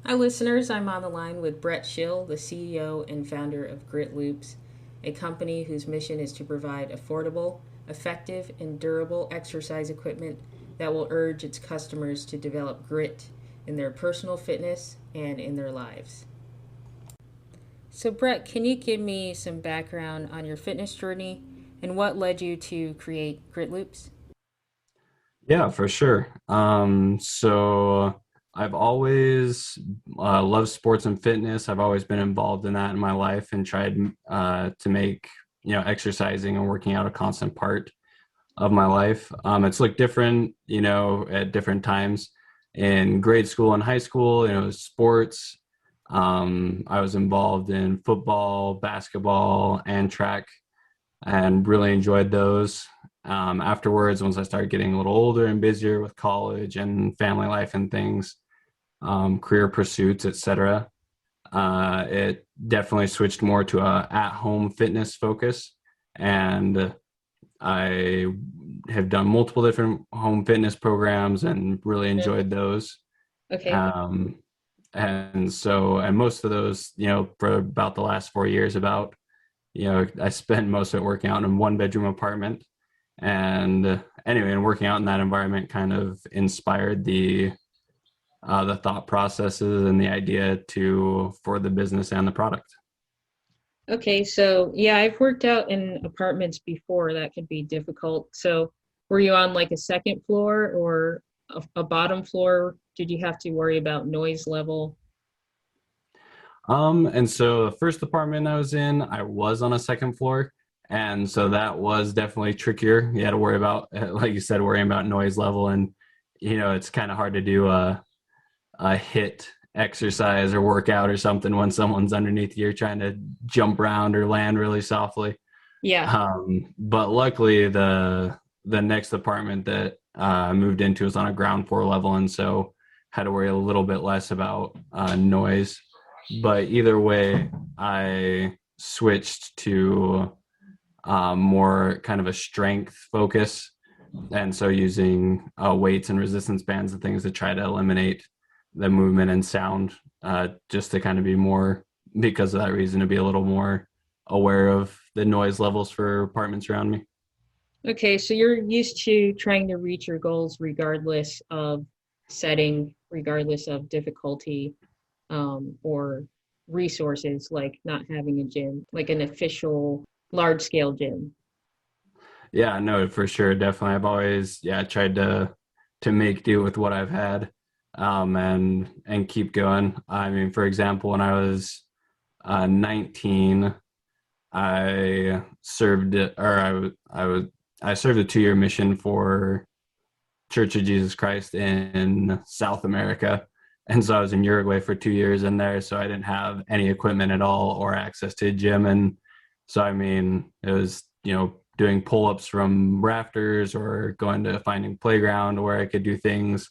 Hi, listeners. I'm on the line with Brett Schill, the CEO and founder of Grit Loops, a company whose mission is to provide affordable, effective, and durable exercise equipment that will urge its customers to develop grit in their personal fitness and in their lives. So, Brett, can you give me some background on your fitness journey and what led you to create Grit Loops? Yeah, for sure. So I've always loved sports and fitness. I've always been involved in that in my life and tried to make, exercising and working out a constant part of my life. It's looked different, at different times. In grade school and high school, sports. I was involved in football, basketball, and track and really enjoyed those. Afterwards, once I started getting a little older and busier with college and family life and things, career pursuits, etc., it definitely switched more to a at-home fitness focus. And I have done multiple different home fitness programs and really Mhm. enjoyed those. Okay. Um, and most of those, for about the last 4 years, I spent most of it working out in a one bedroom apartment. And anyway, and working out in that environment kind of inspired the thought processes and the idea to for the business and the product. Okay, so yeah, I've worked out in apartments before. That could be difficult. So, were you on like a second floor or a bottom floor? Did you have to worry about noise level? And so the first apartment I was in, I was on a second floor. And so that was definitely trickier. You had to worry about, like you said, worrying about noise level. And, it's kind of hard to do a hit exercise or workout or something when someone's underneath you trying to jump around or land really softly. Yeah. But luckily, the next apartment that I moved into was on a ground floor level, and so had to worry a little bit less about noise. But either way, I switched to more kind of a strength focus, and so using weights and resistance bands and things to try to eliminate the movement and sound, just to kind of be more, because of that reason, to be a little more aware of the noise levels for apartments around me. Okay, so you're used to trying to reach your goals regardless of setting, regardless of difficulty, or resources, like not having a gym, like an official large scale gym. Yeah, no, for sure, definitely. I've always, yeah, tried to make do with what I've had, and keep going. I mean, for example, when I was 19, I served, or I served a 2 year mission for Church of Jesus Christ in South America. And so I was in Uruguay for 2 years in there. So I didn't have any equipment at all or access to a gym. And so, I mean, it was, doing pull ups from rafters or going to finding playground where I could do things,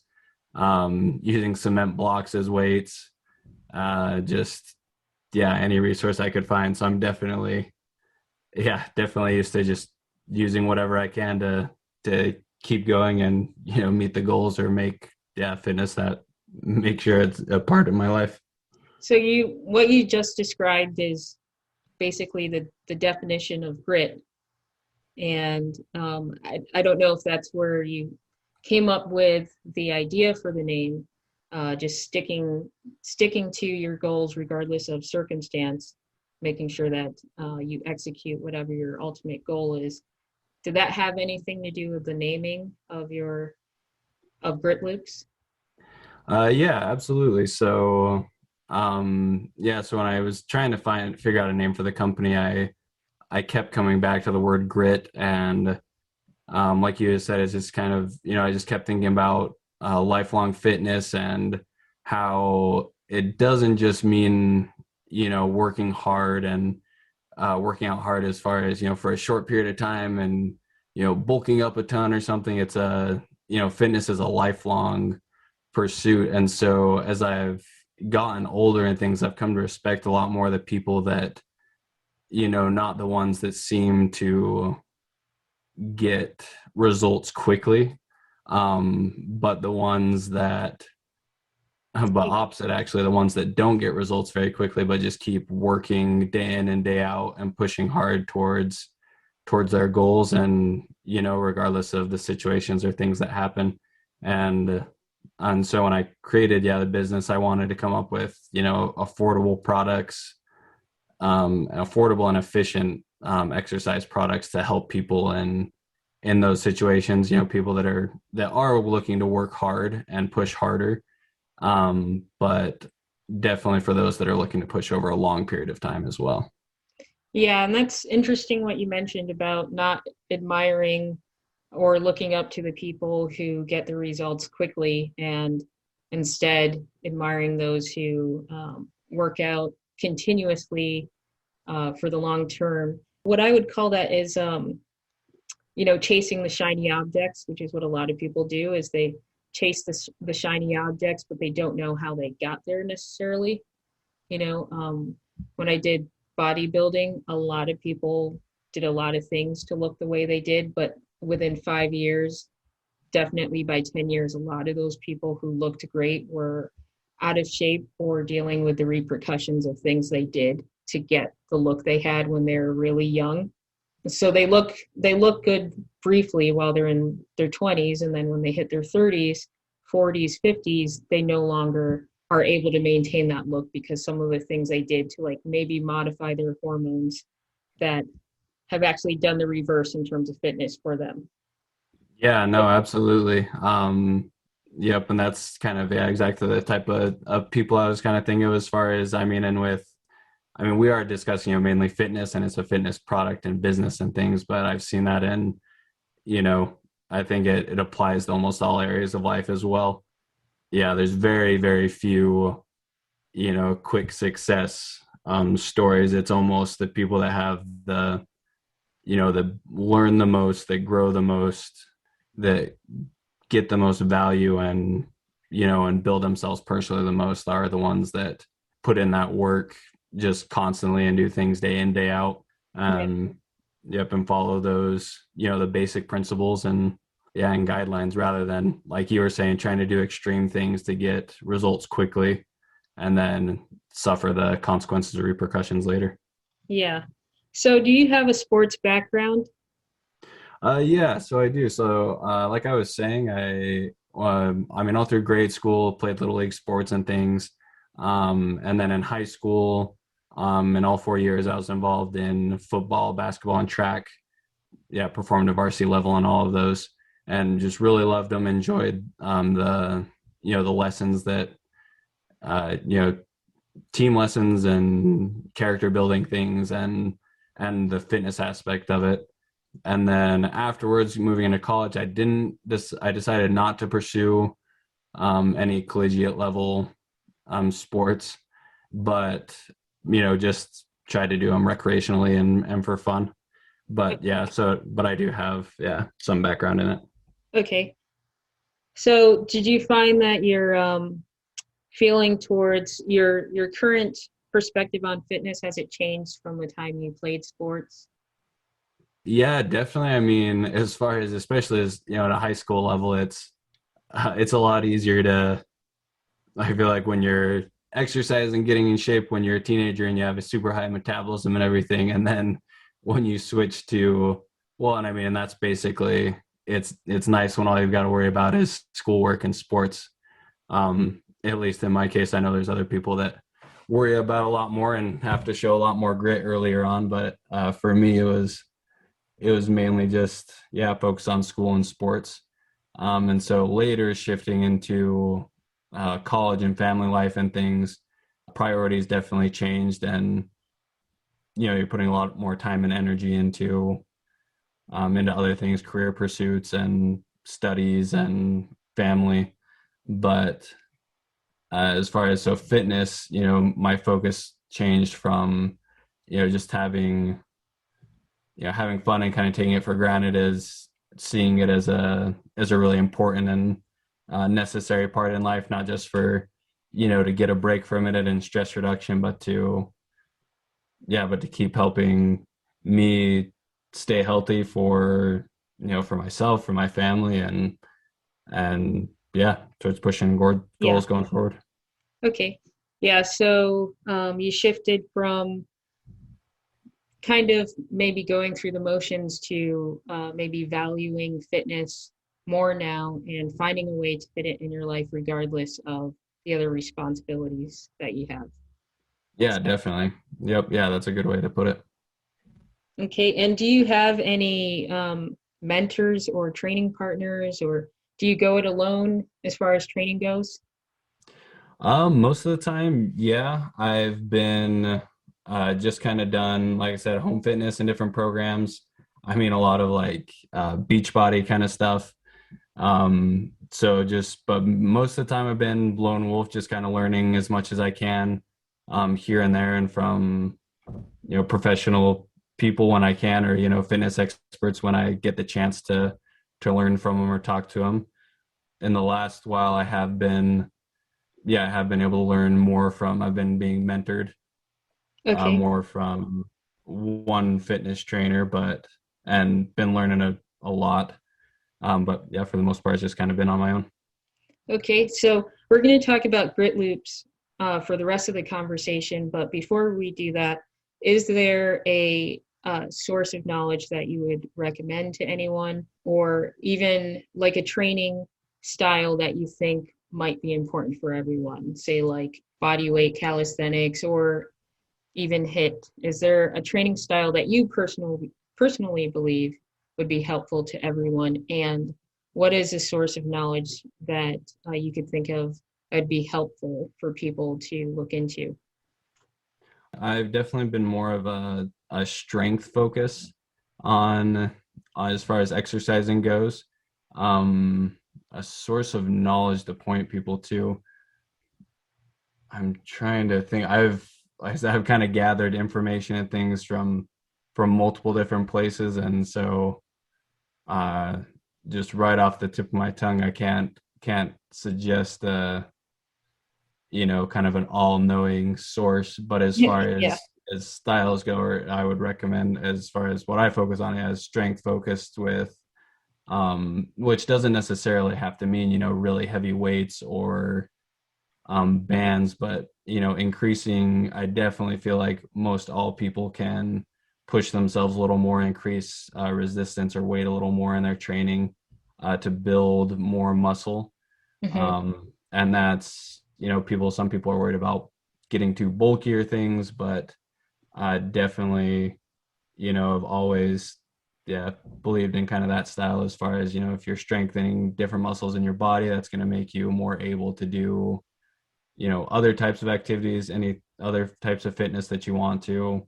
using cement blocks as weights, just, yeah, any resource I could find. So I'm definitely, yeah, definitely used to just using whatever I can to keep going and meet the goals or make, yeah, fitness that make sure it's a part of my life. So what you just described is basically the definition of grit. And I don't know if that's where you came up with the idea for the name, just sticking to your goals regardless of circumstance, making sure that you execute whatever your ultimate goal is. Did that have anything to do with the naming of your of Grit Loops? Yeah, absolutely. So yeah, so when I was trying to figure out a name for the company, I kept coming back to the word grit. And like you said, it's just kind of, I just kept thinking about lifelong fitness and how it doesn't just mean, working hard and working out hard as far as, for a short period of time and, bulking up a ton or something. It's fitness is a lifelong pursuit. And so as I've gotten older and things, I've come to respect a lot more the people that, not the ones that seem to get results quickly, but the ones that but opposite actually, the ones that don't get results very quickly, but just keep working day in and day out and pushing hard towards their goals, and regardless of the situations or things that happen. And so when I created the business, I wanted to come up with affordable products, affordable and efficient exercise products to help people in those situations, people that are looking to work hard and push harder, but definitely for those that are looking to push over a long period of time as well. Yeah, and that's interesting what you mentioned about not admiring or looking up to the people who get the results quickly, and instead admiring those who work out continuously for the long term. What I would call that is, chasing the shiny objects, which is what a lot of people do, is they chase the shiny objects, but they don't know how they got there necessarily. When I did bodybuilding, a lot of people did a lot of things to look the way they did, but within 5 years, definitely by 10 years, a lot of those people who looked great were out of shape or dealing with the repercussions of things they did to get the look they had when they were really young. So they look good briefly while they're in their 20s, and then when they hit their 30s, 40s, 50s, they no longer are able to maintain that look because some of the things they did to like maybe modify their hormones that have actually done the reverse in terms of fitness for them. Yeah, no, absolutely. Yep, and that's kind of exactly the type of people I was kind of thinking of as far as we are discussing mainly fitness, and it's a fitness product and business and things, but I've seen that in, I think it applies to almost all areas of life as well. Yeah, there's very, very few, quick success stories. It's almost the people that have that learn the most, that grow the most, that get the most value, and build themselves personally the most are the ones that put in that work just constantly and do things day in, day out. Yeah. Yep, and follow those, the basic principles and guidelines, rather than, like you were saying, trying to do extreme things to get results quickly and then suffer the consequences or repercussions later. Yeah. So do you have a sports background? Yeah, so I do. So, like I was saying, all through grade school, played little league sports and things. And then in high school, in all 4 years, I was involved in football, basketball, and track. Yeah, performed at varsity level in all of those, and just really loved them. Enjoyed the lessons that uh, you know team lessons and character building things, and the fitness aspect of it. And then afterwards, moving into college, I decided not to pursue any collegiate level sports, but just try to do them recreationally and for fun. But yeah, but I do have some background in it. Okay. So did you find that your feeling towards your current perspective on fitness, has it changed from the time you played sports? Yeah, definitely. I mean, as far as, especially as at a high school level, it's a lot easier to, I feel like, when you're exercising, getting in shape when you're a teenager and you have a super high metabolism and everything, and then when you switch to, well, and I mean, that's basically, it's nice when all you've got to worry about is schoolwork and sports. At least in my case, I know there's other people that worry about a lot more and have to show a lot more grit earlier on, but for me, it was mainly just focus on school and sports. And so later, shifting into college and family life and things, priorities definitely changed, and you're putting a lot more time and energy into other things, career pursuits and studies and family. But as far as fitness, my focus changed from just having fun and kind of taking it for granted, as seeing it as a really important and necessary part in life, not just for to get a break from it and stress reduction, but to keep helping me stay healthy for for myself, for my family, and towards pushing Yeah. goals going forward. Okay. Yeah, so you shifted from kind of maybe going through the motions to maybe valuing fitness more now and finding a way to fit it in your life regardless of the other responsibilities that you have. Yeah, definitely. Yep. Yeah, that's a good way to put it. Okay, and do you have any mentors or training partners, or do you go it alone as far as training goes? Most of the time, yeah, I've been just kind of done, like I said, home fitness and different programs. I mean, a lot of like beach body kind of stuff. So just, but most of the time I've been lone wolf, just kind of learning as much as I can, here and there, and from, professional people when I can, or, fitness experts when I get the chance to learn from them or talk to them. In the last while, I have been able to learn more from, I've been being mentored Okay. more from one fitness trainer, and been learning a lot. But yeah, for the most part, it's just kind of been on my own. Okay, so we're going to talk about grit loops for the rest of the conversation, but before we do that, is there a source of knowledge that you would recommend to anyone, or even like a training style that you think might be important for everyone, say like body weight calisthenics or even HIIT? Is there a training style that you personally believe would be helpful to everyone? And what is a source of knowledge that you could think of that'd be helpful for people to look into? I've definitely been more of a strength focus on, as far as exercising goes. A source of knowledge to point people to. I'm trying to think. Like I said, I've kind of gathered information and things from multiple different places, and so uh, just right off the tip of my tongue, I can't suggest kind of an all-knowing source. But as far Yeah. as styles go, or I would recommend, as far as what I focus on, as strength focused with, which doesn't necessarily have to mean really heavy weights or bands, but increasing. I definitely feel like most all people can push themselves a little more, increase resistance or weight a little more in their training to build more muscle. Hmm. And that's, some people are worried about getting too bulkier things, but definitely, I've always, yeah, believed in kind of that style, as far as, if you're strengthening different muscles in your body, that's going to make you more able to do, other types of activities, any other types of fitness that you want to.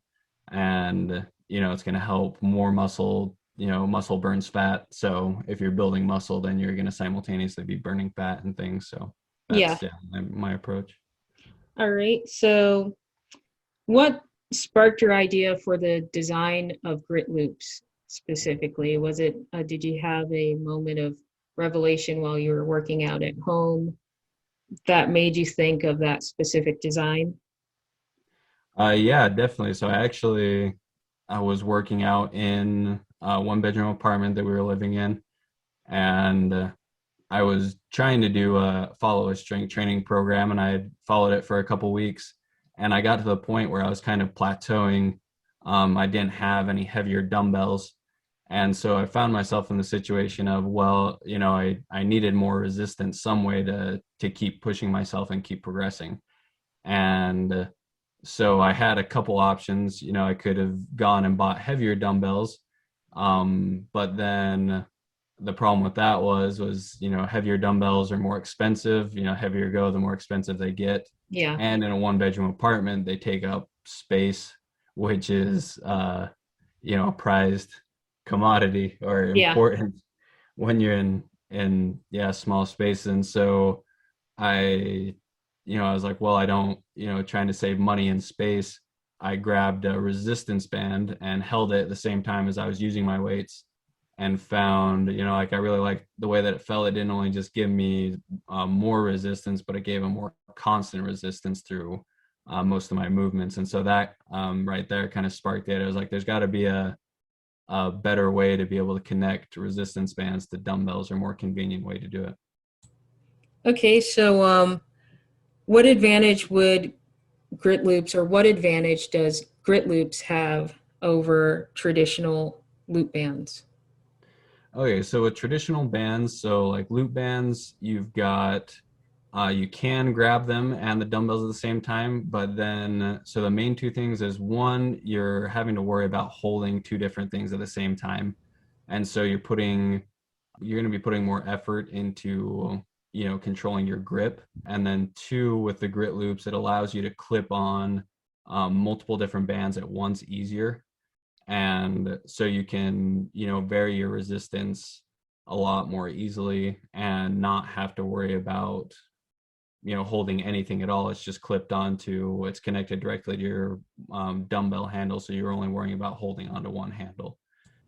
And, it's going to help more muscle. Muscle burns fat. So if you're building muscle, then you're going to simultaneously be burning fat and things. So Yeah. that's, yeah, my approach. All right. So, what sparked your idea for the design of grit loops specifically? Was it, did you have a moment of revelation while you were working out at home that made you think of that specific design? Yeah, definitely. So I was working out in a one bedroom apartment that we were living in, and I was trying to follow a strength training program, and I had followed it for a couple weeks, and I got to the point where I was kind of plateauing. I didn't have any heavier dumbbells, and so I found myself in the situation of, well, I needed more resistance, some way to keep pushing myself and keep progressing. And so I had a couple options. I could have gone and bought heavier dumbbells, but then the problem with that was heavier dumbbells are more expensive. Heavier go, the more expensive they get. Yeah. And in a one bedroom apartment, they take up space, which is a prized commodity, or Yeah. important when you're in yeah, small space. And so I I was like, well, I don't, trying to save money and space. I grabbed a resistance band and held it at the same time as I was using my weights, and found, like, I really liked the way that it felt. It didn't only just give me more resistance, but it gave a more constant resistance through most of my movements. And so that right there kind of sparked it. I was like, there's got to be a better way to be able to connect resistance bands to dumbbells, or more convenient way to do it. Okay, so What advantage would grit loops, or what advantage does grit loops have over traditional loop bands? Okay, so with traditional bands, so like loop bands, you've got you can grab them and the dumbbells at the same time, but then so the main two things is one, you're having to worry about holding two different things at the same time. And so you're going to be putting more effort into, controlling your grip. And then two, with the grit loops, it allows you to clip on multiple different bands at once easier. And so you can, vary your resistance a lot more easily and not have to worry about, holding anything at all. It's just clipped onto, it's connected directly to your dumbbell handle. So you're only worrying about holding onto one handle.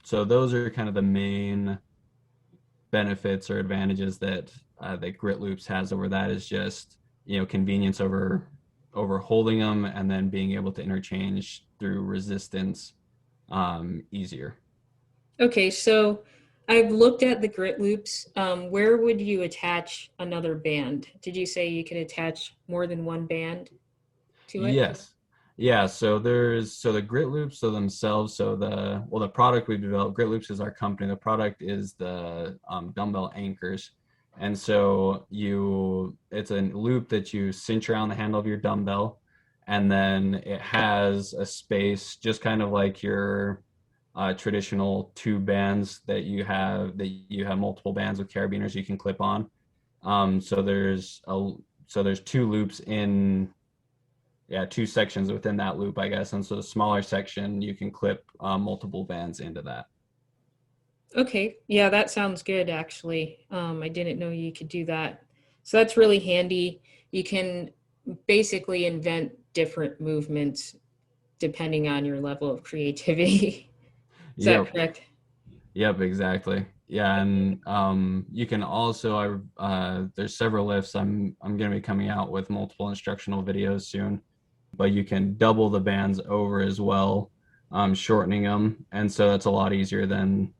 So those are kind of the main benefits or advantages that grit loops has over that, is just, convenience over holding them, and then being able to interchange through resistance easier. Okay, so I've looked at the grit loops. Where would you attach another band? Did you say you could attach more than one band to it? Yes. Yeah, so the grit loops so themselves, the product we've developed, Grit Loops is our company. The product is the Dumbbell Anchors. And so it's a loop that you cinch around the handle of your dumbbell, and then it has a space just kind of like your traditional tube bands that you have multiple bands with carabiners you can clip on. So there's two loops in, yeah, two sections within that loop, I guess. And so the smaller section, you can clip multiple bands into that. Okay, yeah, that sounds good actually. I didn't know you could do that. So that's really handy. You can basically invent different movements depending on your level of creativity. Is that Yep. correct? Yep, exactly. Yeah, and you can also there's several lifts. I'm going to be coming out with multiple instructional videos soon, but you can double the bands over as well, shortening them, and so that's a lot easier than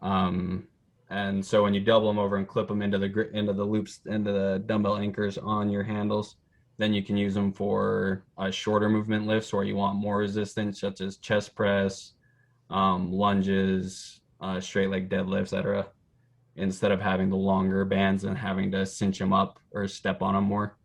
um, and so when you double them over and clip them into the loops, into the dumbbell anchors on your handles, then you can use them for shorter movement lifts where you want more resistance, such as chest press, lunges, straight leg deadlifts, etc., instead of having the longer bands and having to cinch them up or step on them more.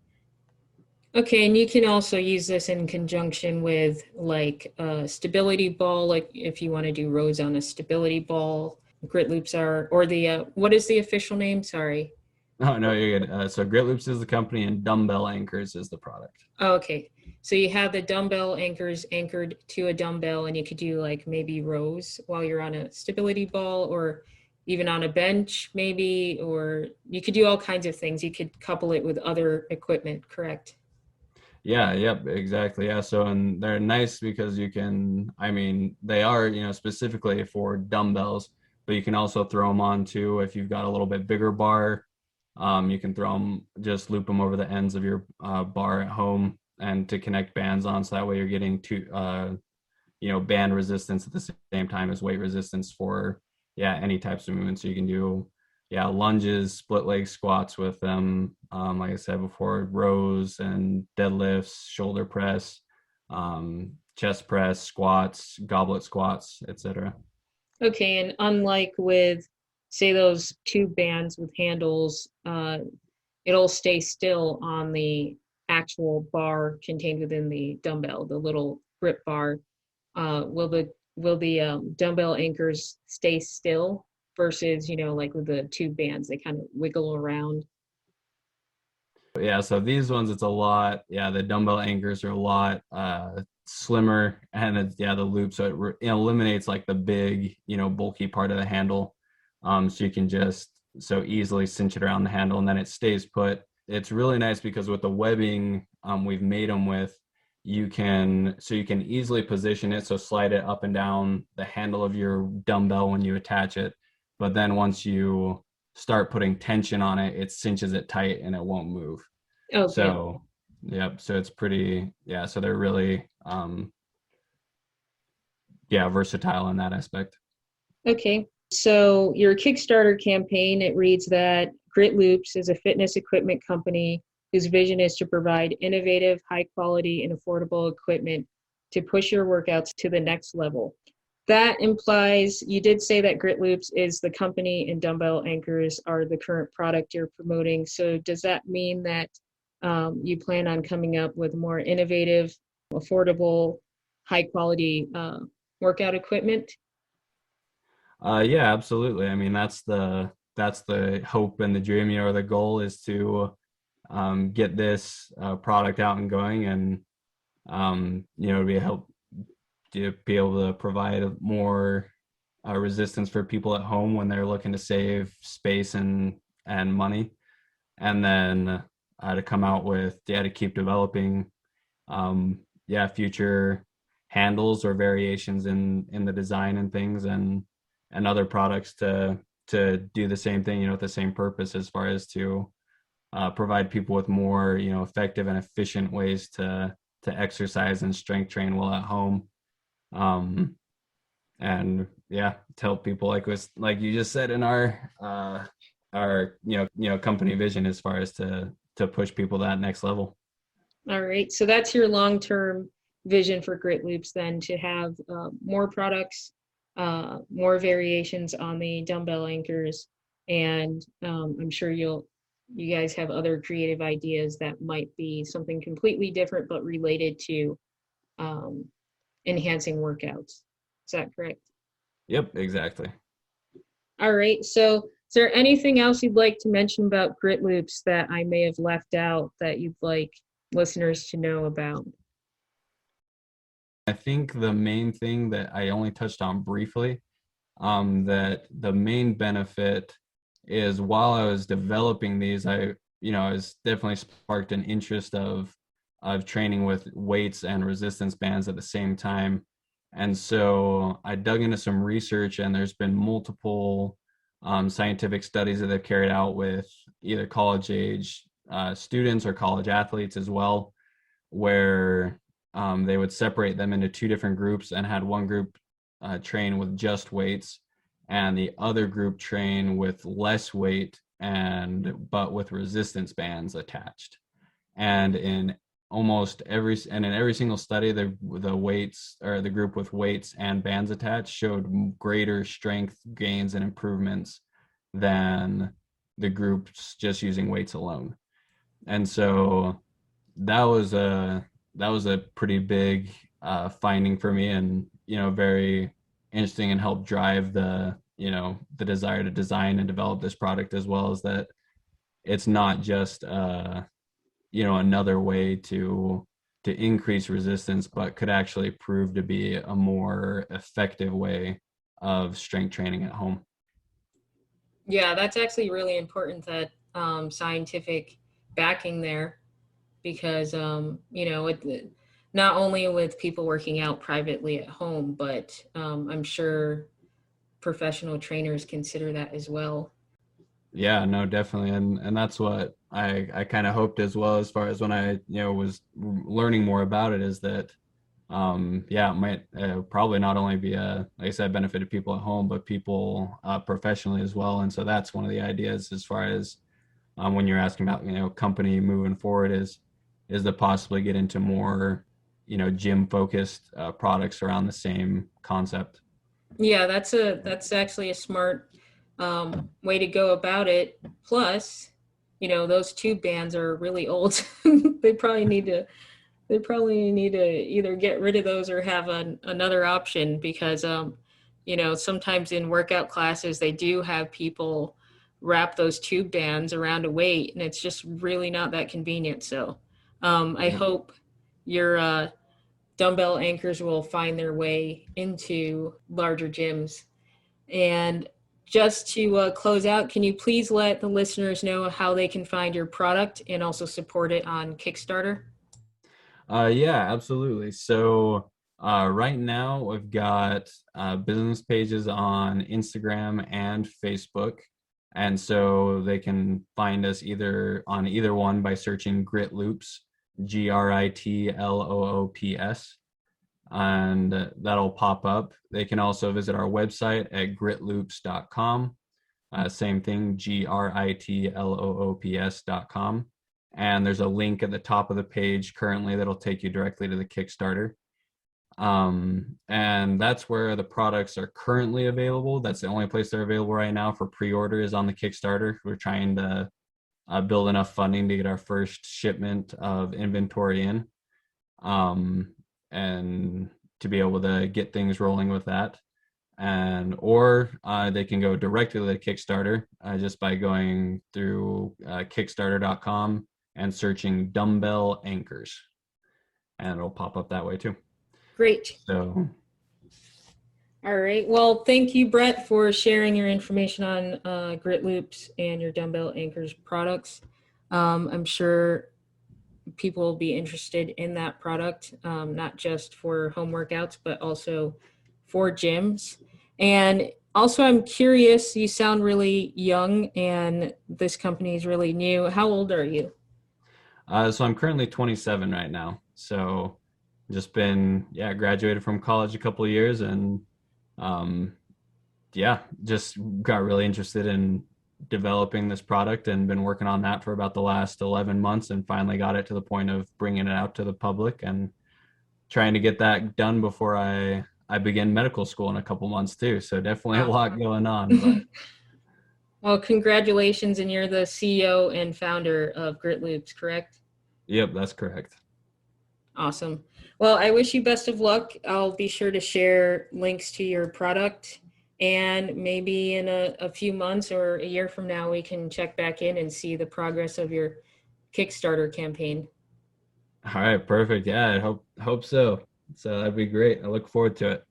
Okay, and you can also use this in conjunction with like a stability ball, like if you want to do rows on a stability ball. Grit loops are, or the, what is the official name? Sorry. Oh no, you're good. So Grit Loops is the company and Dumbbell Anchors is the product. Oh, okay. So you have the dumbbell anchors anchored to a dumbbell, and you could do like maybe rows while you're on a stability ball, or even on a bench, maybe, or you could do all kinds of things. You could couple it with other equipment, correct? Yeah, yep, exactly. Yeah, so and they're nice because I mean, they are, specifically for dumbbells, but you can also throw them on too if you've got a little bit bigger bar. You can just loop them over the ends of your bar at home and to connect bands on, so that way you're getting band resistance at the same time as weight resistance for, yeah, any types of movements. So you can do, yeah, lunges, split leg squats with them, like I said before, rows and deadlifts, shoulder press, chest press, squats, goblet squats, etc. Okay, and unlike with, say, those two bands with handles, it'll stay still on the actual bar contained within the dumbbell, the little grip bar. Will the dumbbell anchors stay still versus, like with the two bands, they kind of wiggle around? But yeah, so these ones, it's a lot, yeah, the dumbbell anchors are a lot slimmer, and it's, yeah, the loop, so it eliminates like the big, bulky part of the handle. So you can just so easily cinch it around the handle, and then it stays put. It's really nice because with the webbing we've made them with, you can easily position it, so slide it up and down the handle of your dumbbell when you attach it, but then once you start putting tension on it, it cinches it tight and it won't move. Okay. So yep, so it's pretty, yeah, so they're really yeah, versatile in that aspect. Okay. So your Kickstarter campaign, it reads that Grit Loops is a fitness equipment company whose vision is to provide innovative, high quality, and affordable equipment to push your workouts to the next level. That implies you did say that Grit Loops is the company and Dumbbell Anchors are the current product you're promoting. So does that mean that you plan on coming up with more innovative, affordable, high quality workout equipment? Yeah, absolutely. I mean, that's the hope and the dream, or the goal is to get this product out and going, and be able to provide more resistance for people at home when they're looking to save space and money, and then to come out with to keep developing future handles or variations in the design and things, and other products to do the same thing, with the same purpose, as far as to provide people with more, effective and efficient ways to exercise and strength train while at home. And yeah, to help people, like you just said, in our company vision, as far as to push people that next level. All right. So that's your long-term vision for Grit Loops then, to have more products, more variations on the dumbbell anchors. And I'm sure you guys have other creative ideas that might be something completely different, but related to enhancing workouts. Is that correct? Yep, exactly. All right. So is there anything else you'd like to mention about Grit Loops that I may have left out that you'd like listeners to know about? I think the main thing that I only touched on briefly, that the main benefit is, while I was developing these, I was definitely sparked an interest of training with weights and resistance bands at the same time. And so I dug into some research, and there's been multiple scientific studies that they've carried out with either college age students or college athletes as well, where they would separate them into two different groups, and had one group train with just weights, and the other group train with less weight but with resistance bands attached. And in every single study, the weights, or the group with weights and bands attached, showed greater strength gains and improvements than the groups just using weights alone. And so that was a pretty big finding for me, and very interesting, and helped drive the desire to design and develop this product, as well as that it's not just another way to increase resistance, but could actually prove to be a more effective way of strength training at home. Yeah, that's actually really important, that scientific backing there, because not only with people working out privately at home, but I'm sure professional trainers consider that as well. Yeah, no, definitely. And that's what I kind of hoped as well, as far as when I, was learning more about it, is that, it might probably not only be like I said, benefit to people at home, but people professionally as well. And so that's one of the ideas, as far as when you're asking about, company moving forward, is to possibly get into more, gym focused products around the same concept. Yeah, that's actually a smart way to go about it. Plus, those tube bands are really old. they probably need to either get rid of those or have another option, because sometimes in workout classes they do have people wrap those tube bands around a weight, and it's just really not that convenient. So I hope your dumbbell anchors will find their way into larger gyms. And just to close out, can you please let the listeners know how they can find your product and also support it on Kickstarter? Yeah, absolutely. So right now we've got business pages on Instagram and Facebook. And so they can find us either one by searching Grit Loops, GRITLOOPS, and that'll pop up. They can also visit our website at gritloops.com. Same thing, GRITLOOPS.com. and there's a link at the top of the page currently that'll take you directly to the Kickstarter. And that's where the products are currently available. That's the only place they're available right now for pre-order is on the Kickstarter. We're trying to build enough funding to get our first shipment of inventory in, and to be able to get things rolling with that. And or they can go directly to the Kickstarter just by going through kickstarter.com and searching Dumbbell Anchors, and it'll pop up that way too. Great. So, all right. Well, thank you, Brett, for sharing your information on Grit Loops and your Dumbbell Anchors products. I'm sure people will be interested in that product, not just for home workouts, but also for gyms. And also, I'm curious, you sound really young and this company is really new. How old are you? so I'm currently 27 right now. So just been, graduated from college a couple of years, and just got really interested in developing this product and been working on that for about the last 11 months, and finally got it to the point of bringing it out to the public and trying to get that done before I begin medical school in a couple months too. So definitely a lot going on. But Well, congratulations, and you're the CEO and founder of Grit Loops, correct? yep, that's correct. Awesome. Well, I wish you best of luck. I'll be sure to share links to your product, and maybe in a few months or a year from now, we can check back in and see the progress of your Kickstarter campaign. All right, perfect. Yeah, I hope so. So that'd be great. I look forward to it.